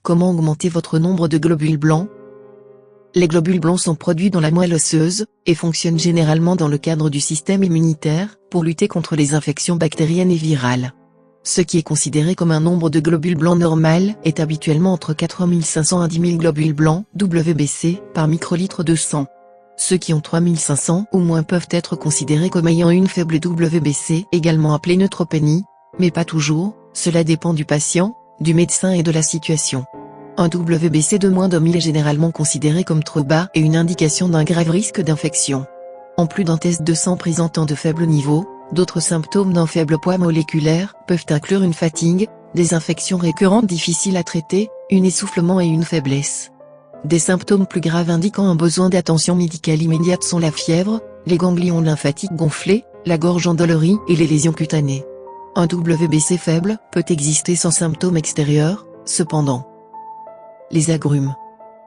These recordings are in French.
Comment augmenter votre nombre de globules blancs? Les globules blancs sont produits dans la moelle osseuse, et fonctionnent généralement dans le cadre du système immunitaire, pour lutter contre les infections bactériennes et virales. Ce qui est considéré comme un nombre de globules blancs normal est habituellement entre 4500 à 10 000 globules blancs, WBC, par microlitre de sang. Ceux qui ont 3500 ou moins peuvent être considérés comme ayant une faible WBC, également appelée neutropénie, mais pas toujours, cela dépend du patient, du médecin et de la situation. Un WBC de moins de 1000 est généralement considéré comme trop bas et une indication d'un grave risque d'infection. En plus d'un test de sang présentant de faibles niveaux, d'autres symptômes d'un faible poids moléculaire peuvent inclure une fatigue, des infections récurrentes difficiles à traiter, un essoufflement et une faiblesse. Des symptômes plus graves indiquant un besoin d'attention médicale immédiate sont la fièvre, les ganglions lymphatiques gonflés, la gorge endolorie et les lésions cutanées. Un WBC faible peut exister sans symptômes extérieurs, cependant. Les agrumes.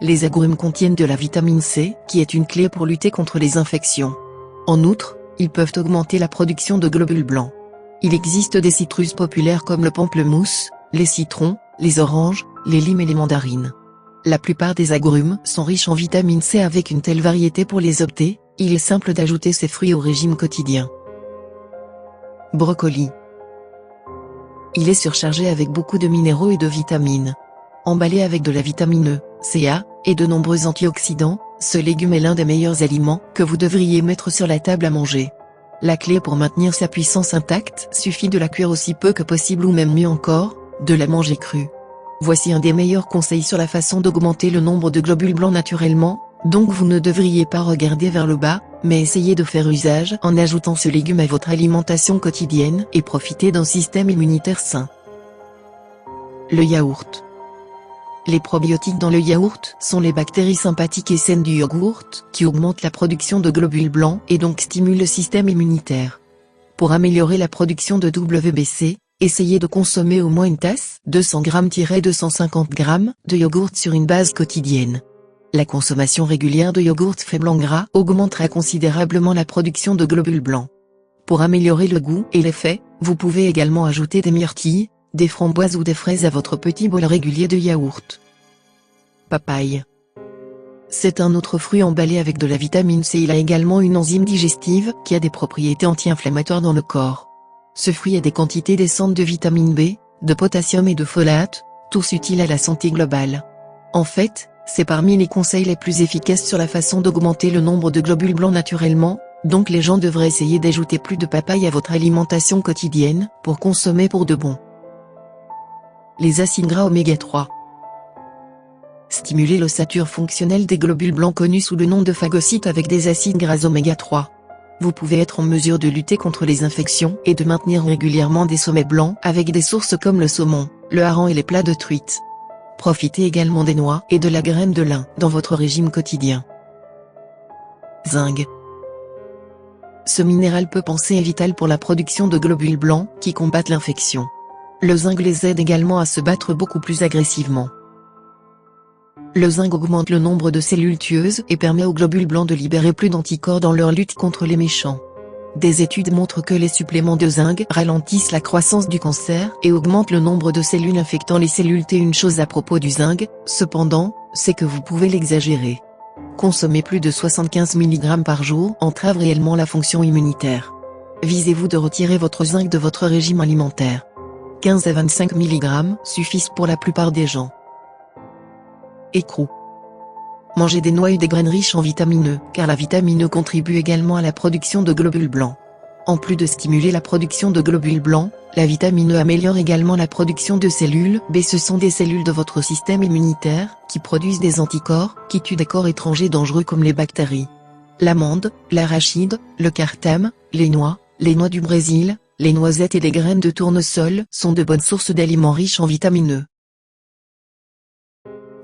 Les agrumes contiennent de la vitamine C, qui est une clé pour lutter contre les infections. En outre, ils peuvent augmenter la production de globules blancs. Il existe des citrus populaires comme le pamplemousse, les citrons, les oranges, les limes et les mandarines. La plupart des agrumes sont riches en vitamine C. Avec une telle variété pour les opter, il est simple d'ajouter ces fruits au régime quotidien. Brocoli. Il est surchargé avec beaucoup de minéraux et de vitamines. Emballé avec de la vitamine E, Ca, et de nombreux antioxydants, ce légume est l'un des meilleurs aliments que vous devriez mettre sur la table à manger. La clé pour maintenir sa puissance intacte suffit de la cuire aussi peu que possible ou même mieux encore, de la manger crue. Voici un des meilleurs conseils sur la façon d'augmenter le nombre de globules blancs naturellement, donc vous ne devriez pas regarder vers le bas, mais essayez de faire usage en ajoutant ce légume à votre alimentation quotidienne et profitez d'un système immunitaire sain. Le yaourt. Les probiotiques dans le yaourt sont les bactéries sympathiques et saines du yogourt qui augmentent la production de globules blancs et donc stimulent le système immunitaire. Pour améliorer la production de WBC, essayez de consommer au moins une tasse, 200 g-250 g, de yogourt sur une base quotidienne. La consommation régulière de yogourt faible en gras augmentera considérablement la production de globules blancs. Pour améliorer le goût et l'effet, vous pouvez également ajouter des myrtilles, des framboises ou des fraises à votre petit bol régulier de yaourt. Papaye. C'est un autre fruit emballé avec de la vitamine C. Il a également une enzyme digestive qui a des propriétés anti-inflammatoires dans le corps. Ce fruit a des quantités décentes de vitamine B, de potassium et de folate, tous utiles à la santé globale. En fait, c'est parmi les conseils les plus efficaces sur la façon d'augmenter le nombre de globules blancs naturellement, donc les gens devraient essayer d'ajouter plus de papaye à votre alimentation quotidienne pour consommer pour de bon. Les acides gras oméga 3. Stimuler l'ossature fonctionnelle des globules blancs connus sous le nom de phagocytes avec des acides gras oméga 3. Vous pouvez être en mesure de lutter contre les infections et de maintenir régulièrement des sommets blancs avec des sources comme le saumon, le hareng et les plats de truite. Profitez également des noix et de la graine de lin dans votre régime quotidien. Zinc. Ce minéral peu pensé est vital pour la production de globules blancs qui combattent l'infection. Le zinc les aide également à se battre beaucoup plus agressivement. Le zinc augmente le nombre de cellules tueuses et permet aux globules blancs de libérer plus d'anticorps dans leur lutte contre les méchants. Des études montrent que les suppléments de zinc ralentissent la croissance du cancer et augmentent le nombre de cellules infectant les cellules T. Une chose à propos du zinc, cependant, c'est que vous pouvez l'exagérer. Consommer plus de 75 mg par jour entrave réellement la fonction immunitaire. Visez-vous de retirer votre zinc de votre régime alimentaire. 15 à 25 mg suffisent pour la plupart des gens. Écrou. Mangez des noix et des graines riches en vitamine E, car la vitamine E contribue également à la production de globules blancs. En plus de stimuler la production de globules blancs, la vitamine E améliore également la production de cellules B. Ce sont des cellules de votre système immunitaire, qui produisent des anticorps, qui tuent des corps étrangers dangereux comme les bactéries. L'amande, l'arachide, le cartame, les noix du Brésil, les noisettes et les graines de tournesol sont de bonnes sources d'aliments riches en vitamine E.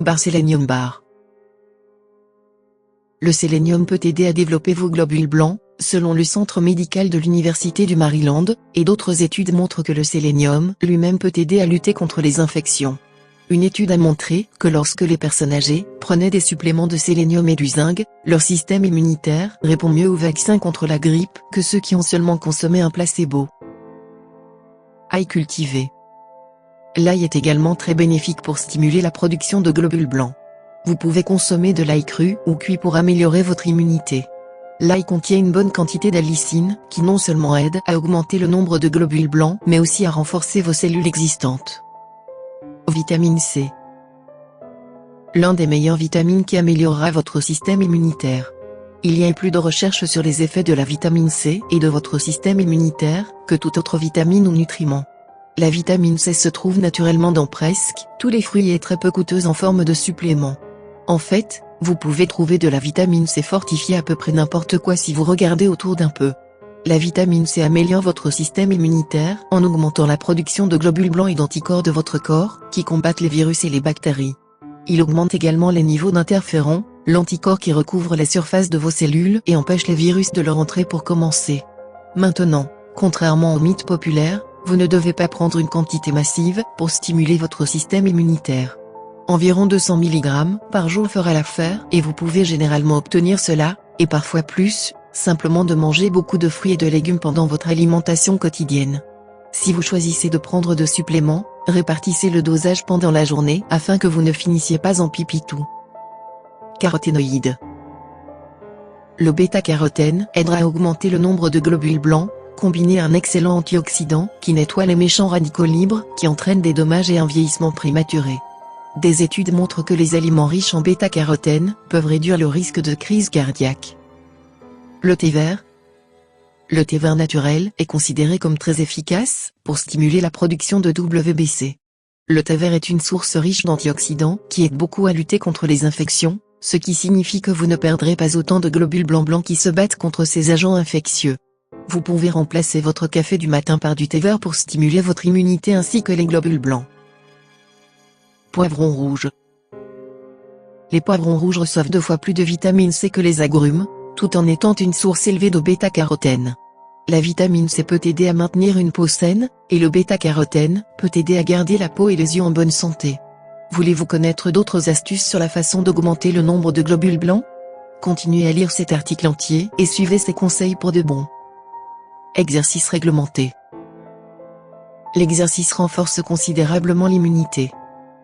Bar Selenium Bar. Le sélénium peut aider à développer vos globules blancs, selon le centre médical de l'Université du Maryland, et d'autres études montrent que le sélénium lui-même peut aider à lutter contre les infections. Une étude a montré que lorsque les personnes âgées prenaient des suppléments de sélénium et du zinc, leur système immunitaire répond mieux aux vaccins contre la grippe que ceux qui ont seulement consommé un placebo. Ail cultivé. L'ail est également très bénéfique pour stimuler la production de globules blancs. Vous pouvez consommer de l'ail cru ou cuit pour améliorer votre immunité. L'ail contient une bonne quantité d'allicine, qui non seulement aide à augmenter le nombre de globules blancs, mais aussi à renforcer vos cellules existantes. Vitamine C. L'un des meilleures vitamines qui améliorera votre système immunitaire. Il y a plus de recherches sur les effets de la vitamine C et de votre système immunitaire, que toute autre vitamine ou nutriment. La vitamine C se trouve naturellement dans presque tous les fruits et est très peu coûteuse en forme de supplément. En fait, vous pouvez trouver de la vitamine C fortifiée à peu près n'importe quoi si vous regardez autour d'un peu. La vitamine C améliore votre système immunitaire en augmentant la production de globules blancs et d'anticorps de votre corps, qui combattent les virus et les bactéries. Il augmente également les niveaux d'interférons, l'anticorps qui recouvre la surface de vos cellules et empêche les virus de leur entrer pour commencer. Maintenant, contrairement au mythe populaire, vous ne devez pas prendre une quantité massive pour stimuler votre système immunitaire. Environ 200 mg par jour fera l'affaire et vous pouvez généralement obtenir cela, et parfois plus, simplement de manger beaucoup de fruits et de légumes pendant votre alimentation quotidienne. Si vous choisissez de prendre de suppléments, répartissez le dosage pendant la journée afin que vous ne finissiez pas en pipitou. Caroténoïdes. Le bêta-carotène aidera à augmenter le nombre de globules blancs, combiné à un excellent antioxydant qui nettoie les méchants radicaux libres qui entraînent des dommages et un vieillissement prématuré. Des études montrent que les aliments riches en bêta-carotène peuvent réduire le risque de crise cardiaque. Le thé vert. Le thé vert naturel est considéré comme très efficace pour stimuler la production de WBC. Le thé vert est une source riche d'antioxydants qui aide beaucoup à lutter contre les infections, ce qui signifie que vous ne perdrez pas autant de globules blancs qui se battent contre ces agents infectieux. Vous pouvez remplacer votre café du matin par du thé vert pour stimuler votre immunité ainsi que les globules blancs. Poivrons rouges. Les poivrons rouges reçoivent 2 fois plus de vitamine C que les agrumes, tout en étant une source élevée de bêta-carotène. La vitamine C peut aider à maintenir une peau saine, et le bêta-carotène peut aider à garder la peau et les yeux en bonne santé. Voulez-vous connaître d'autres astuces sur la façon d'augmenter le nombre de globules blancs? Continuez à lire cet article entier et suivez ces conseils pour de bon. Exercice réglementé. L'exercice renforce considérablement l'immunité.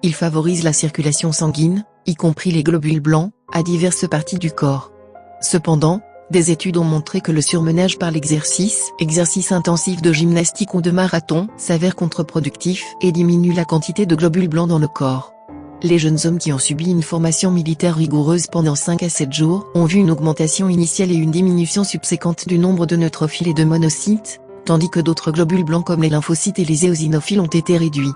Il favorise la circulation sanguine, y compris les globules blancs, à diverses parties du corps. Cependant, des études ont montré que le surmenage par l'exercice intensif de gymnastique ou de marathon, s'avère contre-productif et diminue la quantité de globules blancs dans le corps. Les jeunes hommes qui ont subi une formation militaire rigoureuse pendant 5 à 7 jours ont vu une augmentation initiale et une diminution subséquente du nombre de neutrophiles et de monocytes, tandis que d'autres globules blancs comme les lymphocytes et les éosinophiles ont été réduits.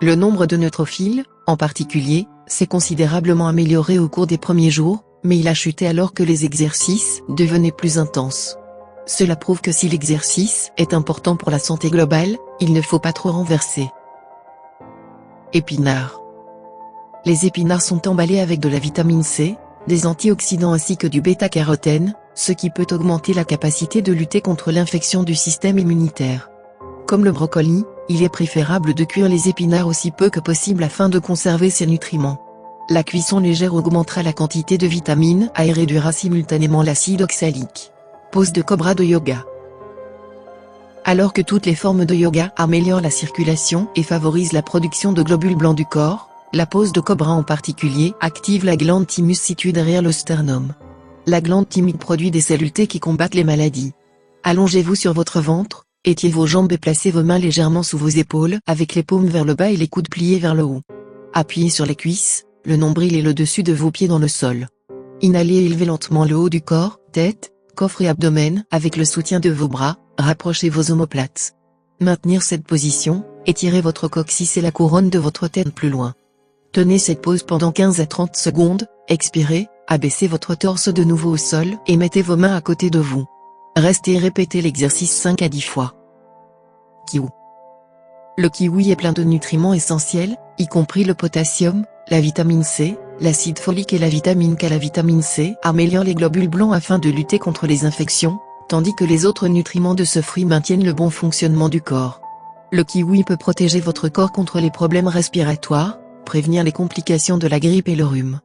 Le nombre de neutrophiles, en particulier, s'est considérablement amélioré au cours des premiers jours, mais il a chuté alors que les exercices devenaient plus intenses. Cela prouve que si l'exercice est important pour la santé globale, il ne faut pas trop renverser. Épinards. Les épinards sont emballés avec de la vitamine C, des antioxydants ainsi que du bêta-carotène, ce qui peut augmenter la capacité de lutter contre l'infection du système immunitaire. Comme le brocoli, il est préférable de cuire les épinards aussi peu que possible afin de conserver ces nutriments. La cuisson légère augmentera la quantité de vitamine A et réduira simultanément l'acide oxalique. Pose de cobra de yoga. Alors que toutes les formes de yoga améliorent la circulation et favorisent la production de globules blancs du corps, la pose de cobra en particulier active la glande thymus située derrière le sternum. La glande thymique produit des cellules T qui combattent les maladies. Allongez-vous sur votre ventre, étirez vos jambes et placez vos mains légèrement sous vos épaules avec les paumes vers le bas et les coudes pliés vers le haut. Appuyez sur les cuisses, le nombril et le dessus de vos pieds dans le sol. Inhalez et élevez lentement le haut du corps, tête, coffre et abdomen avec le soutien de vos bras, rapprochez vos omoplates. Maintenir cette position, étirez votre coccyx et la couronne de votre tête plus loin. Tenez cette pose pendant 15 à 30 secondes, expirez, abaissez votre torse de nouveau au sol et mettez vos mains à côté de vous. Restez et répétez l'exercice 5 à 10 fois. Kiwi. Le kiwi est plein de nutriments essentiels, y compris le potassium, la vitamine C, l'acide folique et la vitamine K. La vitamine C améliore les globules blancs afin de lutter contre les infections, tandis que les autres nutriments de ce fruit maintiennent le bon fonctionnement du corps. Le kiwi peut protéger votre corps contre les problèmes respiratoires, prévenir les complications de la grippe et le rhume.